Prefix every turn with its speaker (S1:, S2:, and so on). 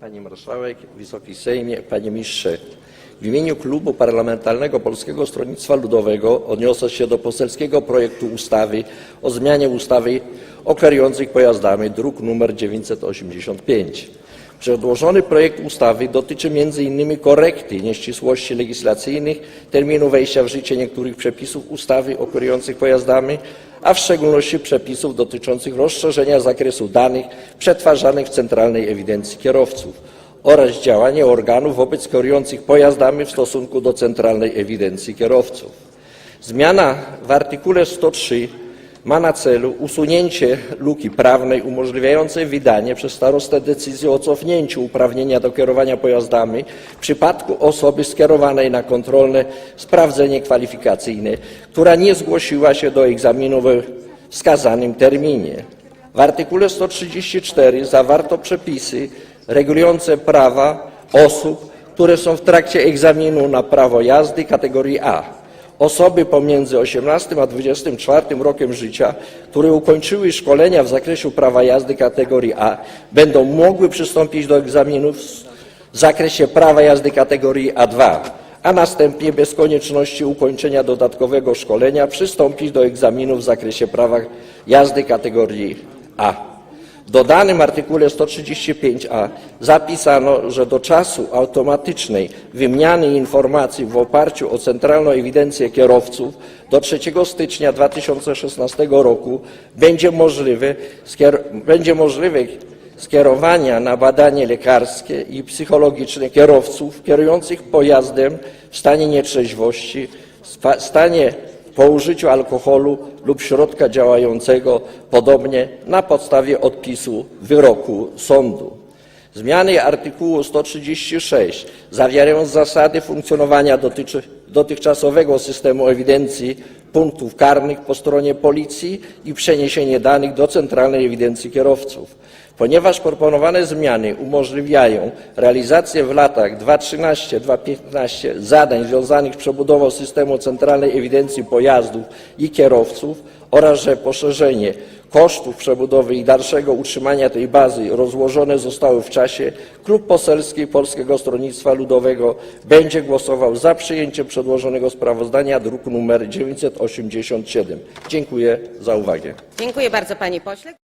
S1: Pani Marszałek, Wysoki Sejmie, Panie Ministrze. W imieniu Klubu Parlamentarnego Polskiego Stronnictwa Ludowego odniosę się do poselskiego projektu ustawy o zmianie ustawy o kierujących pojazdami, druk nr 985. Przedłożony projekt ustawy dotyczy m.in. korekty nieścisłości legislacyjnych, terminu wejścia w życie niektórych przepisów ustawy o kierujących pojazdami, a w szczególności przepisów dotyczących rozszerzenia zakresu danych przetwarzanych w Centralnej Ewidencji Kierowców oraz działania organów wobec kierujących pojazdami w stosunku do Centralnej Ewidencji Kierowców. Zmiana w artykule 103 ma na celu usunięcie luki prawnej umożliwiającej wydanie przez starostę decyzji o cofnięciu uprawnienia do kierowania pojazdami w przypadku osoby skierowanej na kontrolne sprawdzenie kwalifikacyjne, która nie zgłosiła się do egzaminu we wskazanym terminie. W artykule 134 zawarto przepisy regulujące prawa osób, które są w trakcie egzaminu na prawo jazdy kategorii A. Osoby pomiędzy 18 a 24 rokiem życia, które ukończyły szkolenia w zakresie prawa jazdy kategorii A, będą mogły przystąpić do egzaminów w zakresie prawa jazdy kategorii A2, a następnie bez konieczności ukończenia dodatkowego szkolenia przystąpić do egzaminów w zakresie prawa jazdy kategorii A. W dodanym artykule 135a zapisano, że do czasu automatycznej wymiany informacji w oparciu o Centralną Ewidencję Kierowców do 3 stycznia 2016 roku będzie możliwe skierowania na badanie lekarskie i psychologiczne kierowców kierujących pojazdem w stanie nietrzeźwości, stanie po użyciu alkoholu lub środka działającego podobnie na podstawie odpisu wyroku sądu. Zmiany artykułu 136 zawierają zasady funkcjonowania dotychczasowego systemu ewidencji punktów karnych po stronie policji i przeniesienie danych do Centralnej Ewidencji Kierowców. Ponieważ proponowane zmiany umożliwiają realizację w latach 2013–2015 zadań związanych z przebudową systemu Centralnej Ewidencji Pojazdów i Kierowców oraz że poszerzenie kosztów przebudowy i dalszego utrzymania tej bazy rozłożone zostały w czasie, Klub Poselski Polskiego Stronnictwa Ludowego będzie głosował za przyjęciem przedłożonego sprawozdania, druk nr 987. Dziękuję za uwagę.
S2: Dziękuję bardzo, panie pośle.